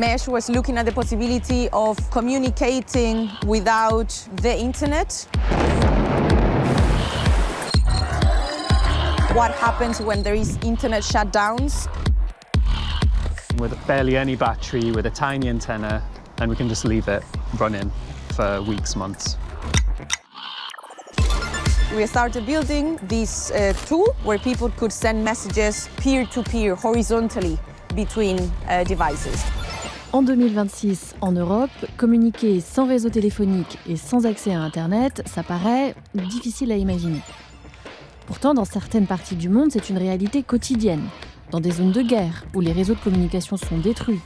Mesh was looking at the possibility of communicating without the internet. What happens when there is internet shutdowns? With barely any battery, with a tiny antenna, and we can just leave it running for weeks, months. We started building this tool where people could send messages peer-to-peer, horizontally, between devices. En 2026, en Europe, communiquer sans réseau téléphonique et sans accès à Internet, ça paraît difficile à imaginer. Pourtant, dans certaines parties du monde, c'est une réalité quotidienne. Dans des zones de guerre, où les réseaux de communication sont détruits,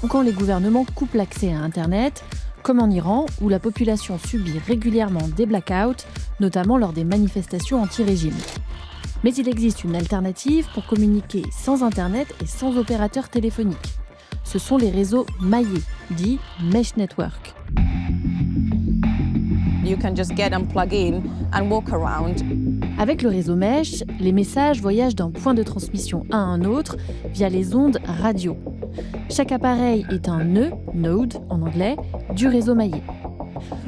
ou quand les gouvernements coupent l'accès à Internet, comme en Iran, où la population subit régulièrement des blackouts, notamment lors des manifestations anti-régime. Mais il existe une alternative pour communiquer sans Internet et sans opérateur téléphonique. Ce sont les réseaux maillés, dits mesh network. You can just get and plug in and walk around. Avec le réseau mesh, les messages voyagent d'un point de transmission à un autre via les ondes radio. Chaque appareil est un nœud, node en anglais, du réseau maillé.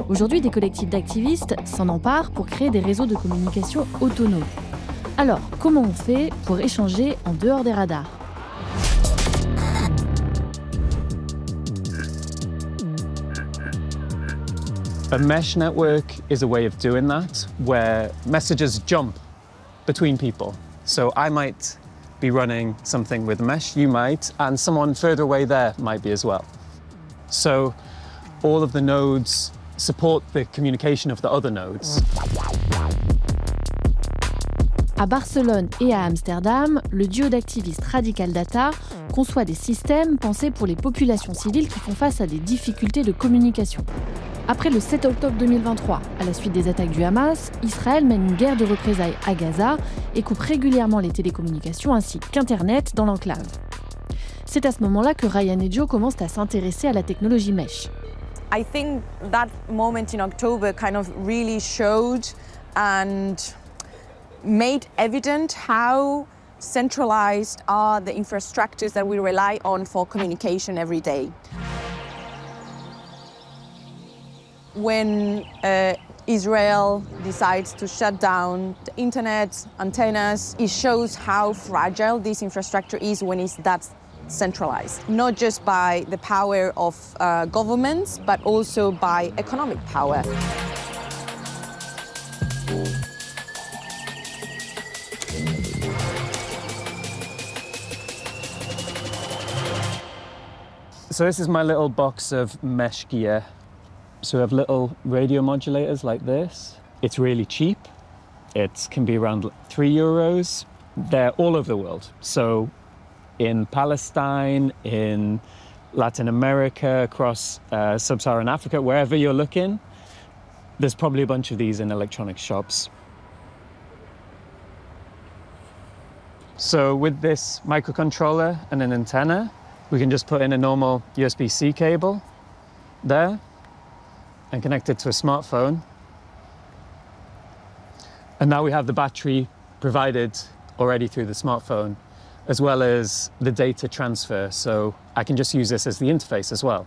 Aujourd'hui, des collectifs d'activistes s'en emparent pour créer des réseaux de communication autonomes. Alors, comment on fait pour échanger en dehors des radars ? A mesh network is a way of doing that, where messages jump between people. So I might be running something with mesh, you might, and someone further away there might be as well. So all of the nodes support the communication of the other nodes. À Barcelone et à Amsterdam, le duo d'activistes Radical Data conçoit des systèmes pensés pour les populations civiles qui font face à des difficultés de communication. Après le 7 octobre 2023, à la suite des attaques du Hamas, Israël mène une guerre de représailles à Gaza et coupe régulièrement les télécommunications ainsi qu'Internet dans l'enclave. C'est à ce moment-là que Ryan et Joe commencent à s'intéresser à la technologie mesh. I think that moment in October kind of really showed and made evident how centralized are the infrastructures that we rely on for communication every day. When Israel decides to shut down the internet, antennas, it shows how fragile this infrastructure is when it's that centralized. Not just by the power of governments, but also by economic power. So this is my little box of mesh gear. So we have little radio modulators like this. It's really cheap. It can be around €3. They're all over the world. So in Palestine, in Latin America, across sub-Saharan Africa, wherever you're looking, there's probably a bunch of these in electronic shops. So with this microcontroller and an antenna, we can just put in a normal USB-C cable there and connect it to a smartphone. And now we have the battery provided already through the smartphone, as well as the data transfer. So I can just use this as the interface as well.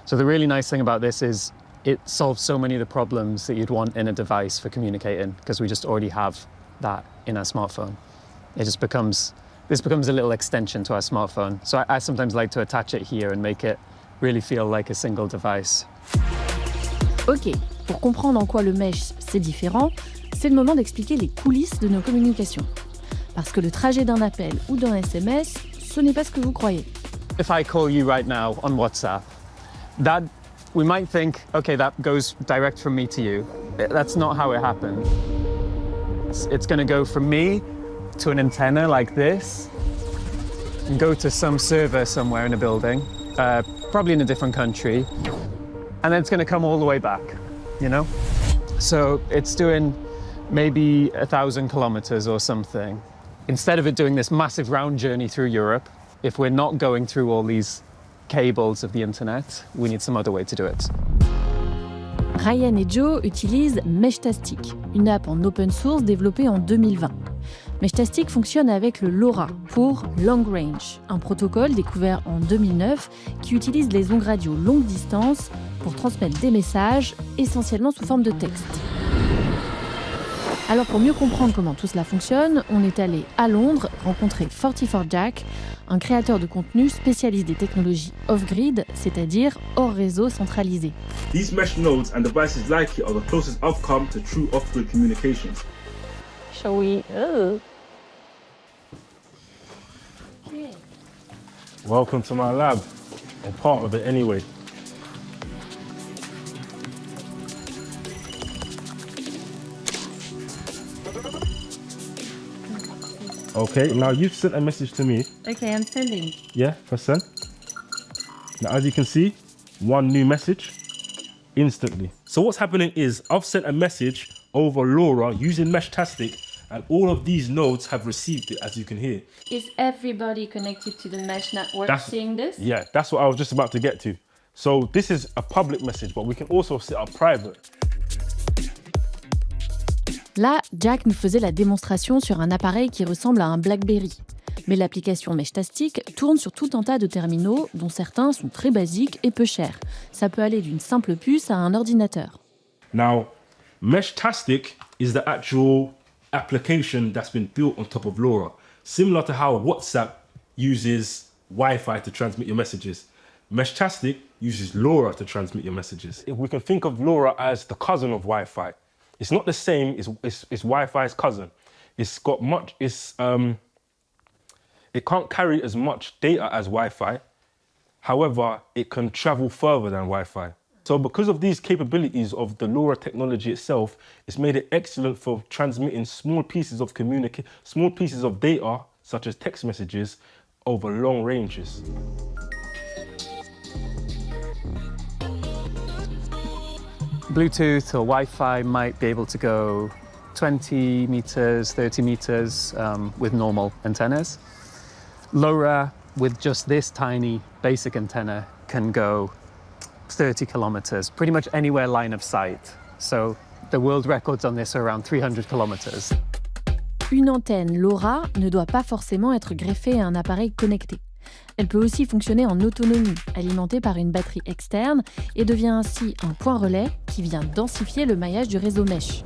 So the really nice thing about this is it solves so many of the problems that you'd want in a device for communicating, because we just already have that in our smartphone. This becomes a little extension to our smartphone. So I sometimes like to attach it here and make it really feel like a single device. Ok, pour comprendre en quoi le mesh c'est différent, c'est le moment d'expliquer les coulisses de nos communications. Parce que le trajet d'un appel ou d'un SMS, ce n'est pas ce que vous croyez. If I call you right now on WhatsApp, that we might think, okay, that goes direct from me to you. That's not how it happens. It's going to go from me to an antenna like this and go to some server somewhere in a building, probably in a different country, and then it's going to come all the way back, you know? So it's doing maybe 1,000 kilometers or something. Instead of it doing this massive round journey through Europe, if we're not going through all these cables of the internet, we need some other way to do it. Ryan et Joe utilisent Meshtastic, une app en open source développée en 2020. Meshtastic fonctionne avec le LoRa pour Long Range, un protocole découvert en 2009 qui utilise les ondes radio longue distance pour transmettre des messages, essentiellement sous forme de texte. Alors pour mieux comprendre comment tout cela fonctionne, on est allé à Londres rencontrer 44 Jack, un créateur de contenu spécialiste des technologies off-grid, c'est-à-dire hors réseau centralisé. These mesh nodes and devices like it are the closest I've come to true off-grid communications. Shall we? Welcome to my lab, or part of it anyway. Okay, now you've sent a message to me. Okay, I'm sending. Yeah, press send. Now, as you can see, one new message instantly. So what's happening is I've sent a message over LoRa using Meshtastic, and all of these nodes have received it, as you can hear. Is everybody connected to the mesh network seeing this? Yeah, that's what I was just about to get to. So this is a public message, but we can also set up private. Là, Jack nous faisait la démonstration sur un appareil qui ressemble à un BlackBerry. Mais l'application Meshtastic tourne sur tout un tas de terminaux, dont certains sont très basiques et peu chers. Ça peut aller d'une simple puce à un ordinateur. Now, Meshtastic is the actual application that's been built on top of LoRa, similar to how WhatsApp uses Wi-Fi to transmit your messages. Meshtastic uses LoRa to transmit your messages. If we can think of LoRa as the cousin of Wi-Fi. It's not the same, it's Wi-Fi's cousin. It's got much, it can't carry as much data as Wi-Fi. However, it can travel further than Wi-Fi. So because of these capabilities of the LoRa technology itself, it's made it excellent for transmitting small pieces of data, such as text messages, over long ranges. Bluetooth or Wi-Fi might be able to go 20 meters, 30 meters with normal antennas. LoRa, with just this tiny basic antenna, can go 30 kilometers, pretty much anywhere line of sight. So the world records on this are around 300 kilometers. Une antenne LoRa ne doit pas forcément être greffée à un appareil connecté. Elle peut aussi fonctionner en autonomie, alimentée par une batterie externe, et devient ainsi un point relais qui vient densifier le maillage du réseau mesh.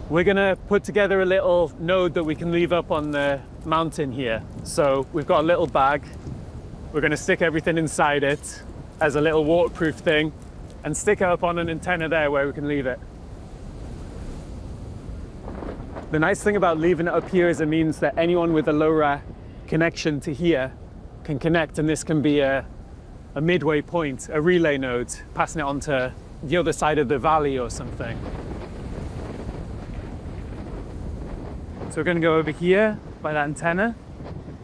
We're going to put together a little node that we can leave up on the mountain here. So we've got a little bag. We're going to stick everything inside it as a little waterproof thing and stick it up on an antenna there where we can leave it. The nice thing about leaving it up here is it means that anyone with a LoRa connection to here can connect, and this can be a midway point, a relay node, passing it on to the other side of the valley or something. So we're going to go over here by that antenna,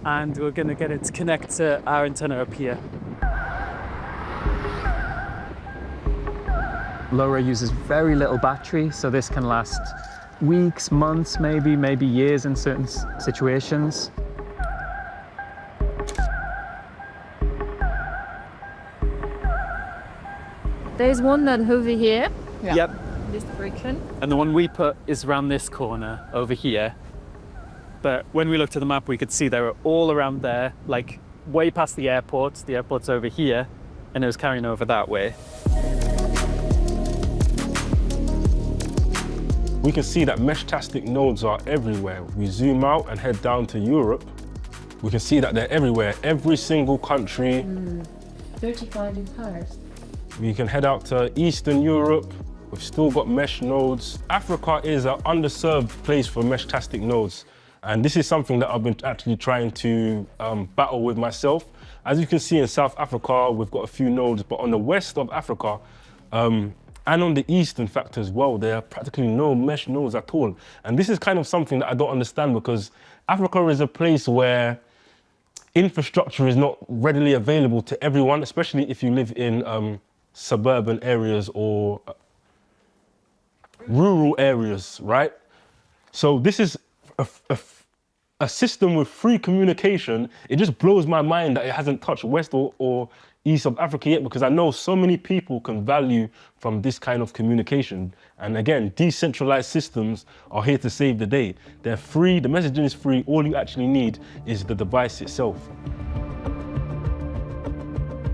and we're going to get it to connect to our antenna up here. LoRa uses very little battery, so this can last weeks, months, maybe years in certain situations. There's one that over here. Yeah. Yep. This direction. And the one we put is around this corner over here. But when we looked at the map, we could see they were all around there, like way past the airport. The airport's over here, and it was carrying over that way. We can see that Meshtastic nodes are everywhere. We zoom out and head down to Europe. We can see that they're everywhere, every single country. 35 in Paris. We can head out to Eastern Europe. We've still got mesh nodes. Africa is an underserved place for Meshtastic nodes. And this is something that I've been actually trying to battle with myself. As you can see in South Africa, we've got a few nodes, but on the west of Africa, and on the east, in fact, as well, there are practically no mesh nodes at all. And this is kind of something that I don't understand, because Africa is a place where infrastructure is not readily available to everyone, especially if you live in suburban areas or rural areas, right? So this is a system with free communication. It just blows my mind that it hasn't touched West or east of Africa yet, because I know so many people can value from this kind of communication. And again, decentralized systems are here to save the day. They're free, the messaging is free, all you actually need is the device itself.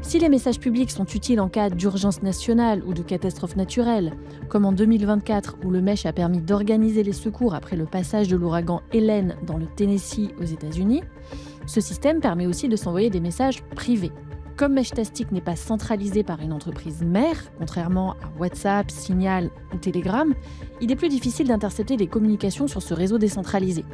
Si les messages publics sont utiles en cas d'urgence nationale ou de catastrophe naturelle, comme en 2024 où le mesh a permis d'organiser les secours après le passage de l'ouragan Hélène dans le Tennessee aux États-Unis, ce système permet aussi de s'envoyer des messages privés. Comme Meshtastic n'est pas centralisé par une entreprise mère, contrairement à WhatsApp, Signal ou Telegram, il est plus difficile d'intercepter les communications sur ce réseau décentralisé.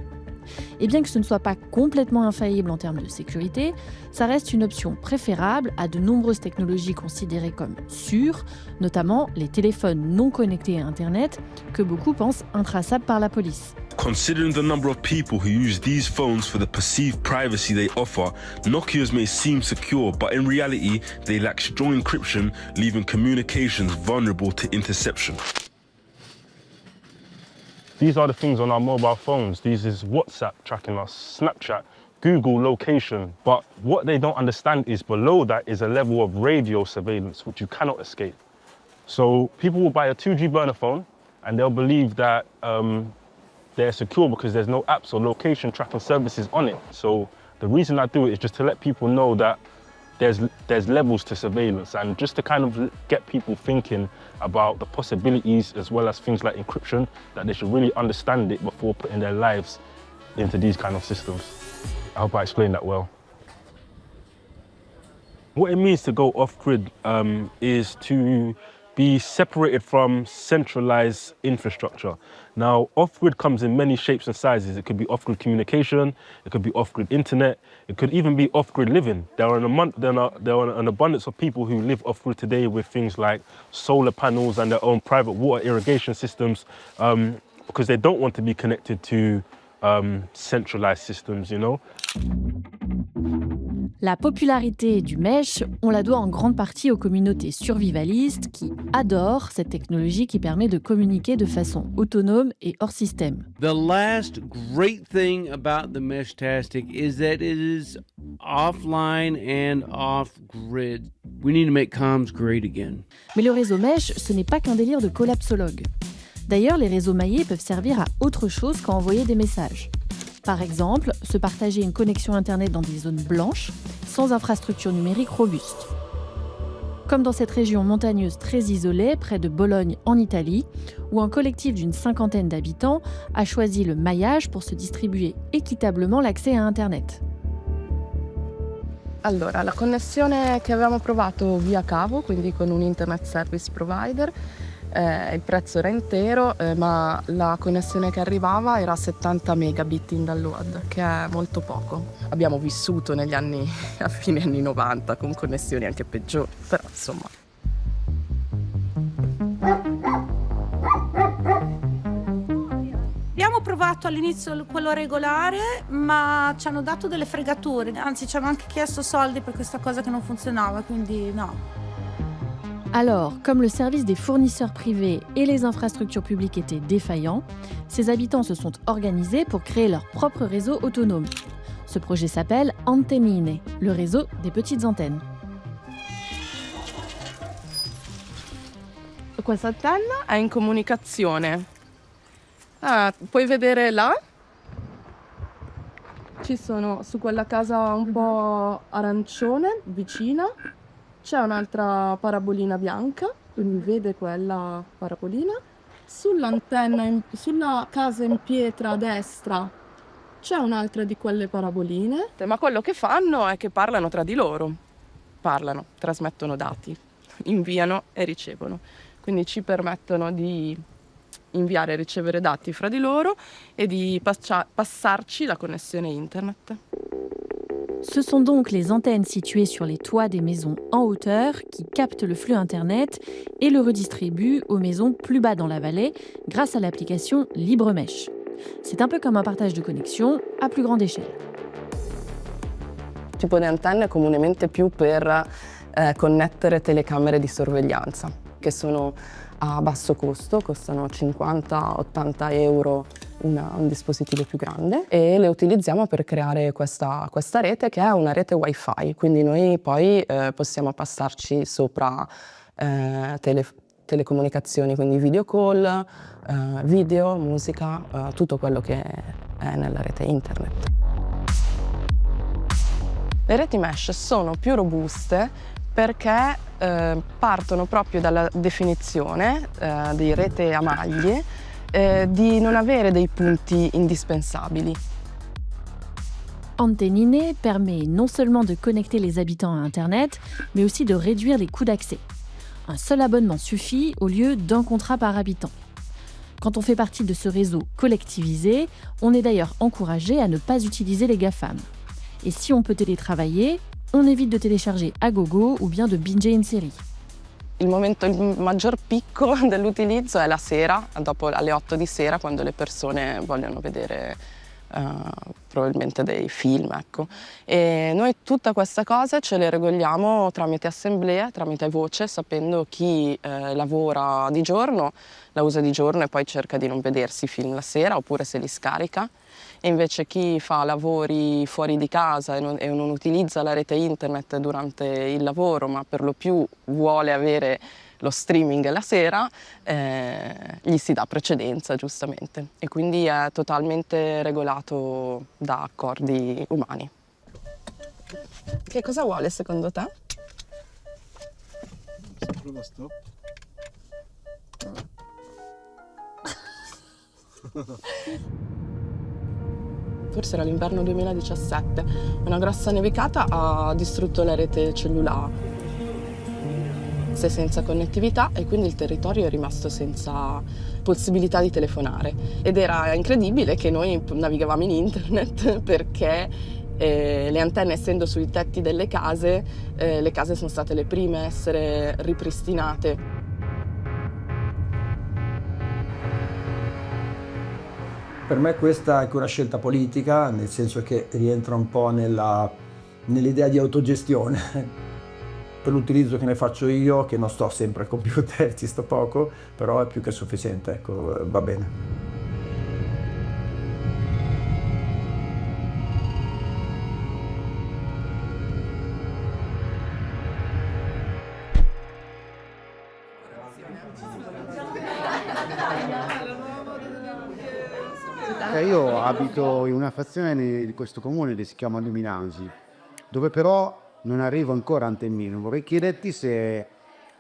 Et bien que ce ne soit pas complètement infaillible en termes de sécurité, ça reste une option préférable à de nombreuses technologies considérées comme sûres, notamment les téléphones non connectés à Internet, que beaucoup pensent intraçables par la police. Considering the number of people who use these phones for the perceived privacy they offer, Nokias may seem secure, but in reality, they lack strong encryption, leaving communications vulnerable to interception. These are the things on our mobile phones. These is WhatsApp tracking us, Snapchat, Google location. But what they don't understand is below that is a level of radio surveillance, which you cannot escape. So people will buy a 2G burner phone and they'll believe that they're secure because there's no apps or location tracking services on it. So the reason I do it is just to let people know that there's levels to surveillance and just to kind of get people thinking about the possibilities as well as things like encryption, that they should really understand it before putting their lives into these kind of systems. I hope I explained that well. What it means to go off-grid is to be separated from centralized infrastructure. Now, off-grid comes in many shapes and sizes. It could be off-grid communication, it could be off-grid internet, it could even be off-grid living. There are an abundance of people who live off-grid today with things like solar panels and their own private water irrigation systems because they don't want to be connected to centralized systems, you know. La popularité du mesh, on la doit en grande partie aux communautés survivalistes qui adorent cette technologie qui permet de communiquer de façon autonome et hors système. The last great thing about the Meshtastic is that it is offline and off-grid. We need to make comms great again. Mais le réseau mesh, ce n'est pas qu'un délire de collapsologue. D'ailleurs, les réseaux maillés peuvent servir à autre chose qu'à envoyer des messages. Par exemple, se partager une connexion Internet dans des zones blanches, sans infrastructure numérique robuste. Comme dans cette région montagneuse très isolée, près de Bologne en Italie, où un collectif d'une 50aine d'habitants a choisi le maillage pour se distribuer équitablement l'accès à Internet. Allora, la connessione che avevamo provato via cavo, quindi con un internet service provider, il prezzo era intero, ma la connessione che arrivava era 70 megabit in download, che è molto poco. Abbiamo vissuto negli anni, a fine anni 90, con connessioni anche peggiori, però insomma. Abbiamo provato all'inizio quello regolare, ma ci hanno dato delle fregature, anzi ci hanno anche chiesto soldi per questa cosa che non funzionava, quindi no. Alors, comme le service des fournisseurs privés et les infrastructures publiques étaient défaillants, ces habitants se sont organisés pour créer leur propre réseau autonome. Ce projet s'appelle Antennine, le réseau des petites antennes. Questa antenna è in comunicazione. Puoi vedere là? Ci sono su quella casa un po' arancione, vicina. C'è un'altra parabolina bianca, quindi vede quella parabolina. Sull'antenna, sulla casa in pietra a destra, c'è un'altra di quelle paraboline. Ma quello che fanno è che parlano tra di loro. Parlano, trasmettono dati, inviano e ricevono. Quindi ci permettono di inviare e ricevere dati fra di loro e di passarci la connessione internet. Ce sont donc les antennes situées sur les toits des maisons en hauteur qui captent le flux Internet et le redistribuent aux maisons plus bas dans la vallée grâce à l'application LibreMesh. C'est un peu comme un partage de connexion à plus grande échelle. Tipo di antenne comunemente più per connettere telecamere di sorveglianza, che sono a basso costo, costano 50-80 euro un dispositivo più grande e le utilizziamo per creare questa rete che è una rete wifi, quindi noi poi possiamo passarci sopra telecomunicazioni, quindi video call, video, musica, tutto quello che è nella rete internet. Le reti mesh sono più robuste perché partono proprio dalla definizione di rete a maglie di non avere dei punti indispensabili. Antenniner permet non seulement de connecter les habitants à Internet, mais aussi de réduire les coûts d'accès. Un seul abonnement suffit au lieu d'un contrat par habitant. Quand on fait partie de ce réseau collectivisé, on est d'ailleurs encouragé à ne pas utiliser les GAFAM. Et si on peut télétravailler, on évite de télécharger à gogo ou bien de binger une série. Il maggior picco dell'utilizzo è la sera, dopo alle 8 di sera, quando le persone vogliono vedere probabilmente dei film, ecco. E noi tutta questa cosa ce le regoliamo tramite assemblea, tramite voce, sapendo chi lavora di giorno la usa di giorno e poi cerca di non vedersi film la sera oppure se li scarica. E invece chi fa lavori fuori di casa e non utilizza la rete internet durante il lavoro, ma per lo più vuole avere lo streaming la sera, gli si dà precedenza, giustamente. E quindi è totalmente regolato da accordi umani. Che cosa vuole secondo te? Prova stop. Forse era l'inverno 2017, una grossa nevicata ha distrutto la rete cellulare. Sei senza connettività e quindi il territorio è rimasto senza possibilità di telefonare. Ed era incredibile che noi navigavamo in internet perché le antenne, essendo sui tetti delle case, le case sono state le prime a essere ripristinate. Per me questa è anche una scelta politica, nel senso che rientra un po' nell'idea di autogestione. Per l'utilizzo che ne faccio io, che non sto sempre al computer, ci sto poco, però è più che sufficiente, ecco, va bene. Io abito in una frazione di questo comune che si chiama Luminasi, dove però non arrivo ancora a Antennino. Vorrei chiederti se,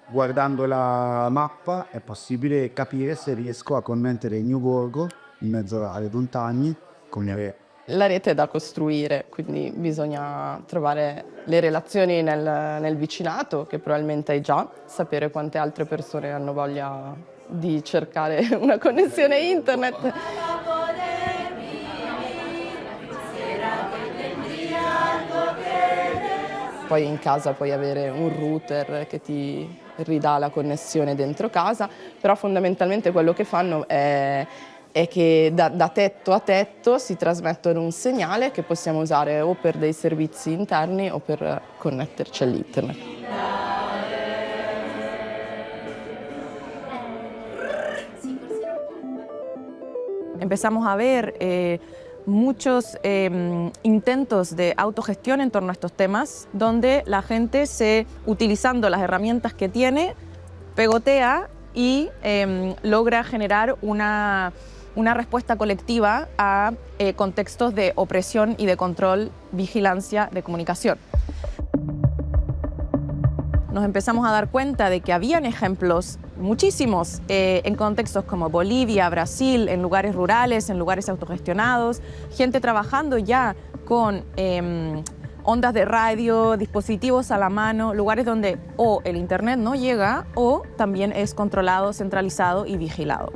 guardando la mappa, è possibile capire se riesco a connettere il mio borgo in mezzo alle montagne con le reti. La rete è da costruire, quindi bisogna trovare le relazioni nel vicinato, che probabilmente hai già, sapere quante altre persone hanno voglia di cercare una connessione internet. Poi in casa puoi avere un router che ti ridà la connessione dentro casa, però fondamentalmente quello che fanno è che da tetto a tetto si trasmettono un segnale che possiamo usare o per dei servizi interni o per connetterci all'internet. Empezamos a ver muchos intentos de autogestión en torno a estos temas, donde la gente utilizando las herramientas que tiene, pegotea y logra generar una respuesta colectiva a contextos de opresión y de control, vigilancia de comunicación. Nos empezamos a dar cuenta de que habían ejemplos, muchísimos, en contextos como Bolivia, Brasil, en lugares rurales, en lugares autogestionados, gente trabajando ya con ondas de radio, dispositivos a la mano, lugares donde o el internet no llega o también es controlado, centralizado y vigilado.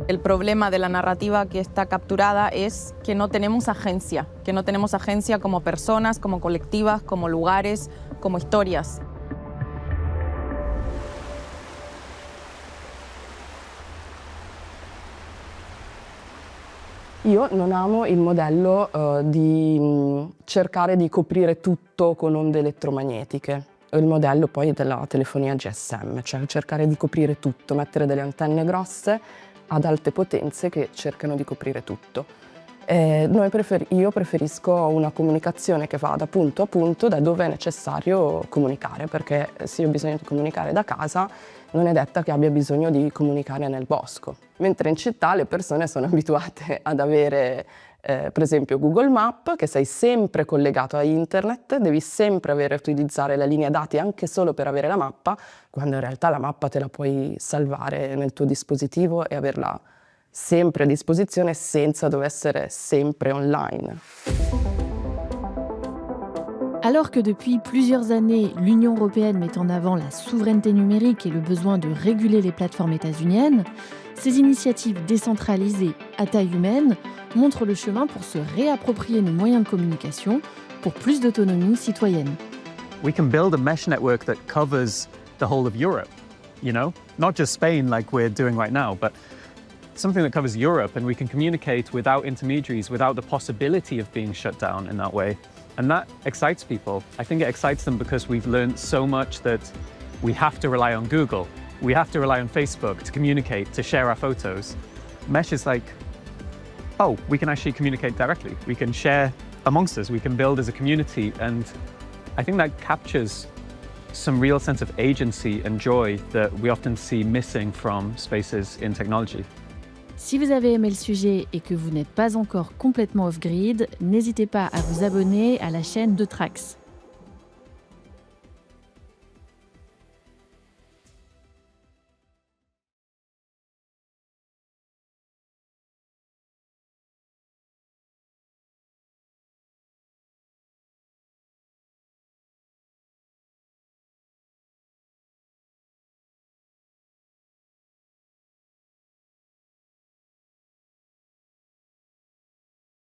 El problema de la narrativa que está capturada es que no tenemos agencia como personas, como colectivas, como lugares, como historias. Io non amo il modello di cercare di coprire tutto con onde elettromagnetiche. Il modello poi della telefonia GSM, cioè cercare di coprire tutto, mettere delle antenne grosse ad alte potenze che cercano di coprire tutto. Io preferisco una comunicazione che va da punto a punto, da dove è necessario comunicare, perché se io ho bisogno di comunicare da casa non è detta che abbia bisogno di comunicare nel bosco. Mentre in città le persone sono abituate ad avere per esempio Google Map, che sei sempre collegato a internet, devi sempre utilizzare la linea dati anche solo per avere la mappa, quando in realtà la mappa te la puoi salvare nel tuo dispositivo e averla sempre a disposizione senza dover essere sempre online. Alors que depuis plusieurs années, l'Union européenne met en avant la souveraineté numérique et le besoin de réguler les plateformes états-uniennes, ces initiatives décentralisées à taille humaine montrent le chemin pour se réapproprier nos moyens de communication pour plus d'autonomie citoyenne. We can build a mesh network that covers the whole of Europe, you know? Not just Spain like we're doing right now, but something that covers Europe, and we can communicate without intermediaries, without the possibility of being shut down in that way. And that excites people. I think it excites them because we've learned so much that we have to rely on Google, we have to rely on Facebook to communicate, to share our photos. Mesh is like, oh, we can actually communicate directly. We can share amongst us, we can build as a community, and I think that captures some real sense of agency and joy that we often see missing from spaces in technology. Si vous avez aimé le sujet et que vous n'êtes pas encore complètement off-grid, n'hésitez pas à vous abonner à la chaîne de Trax.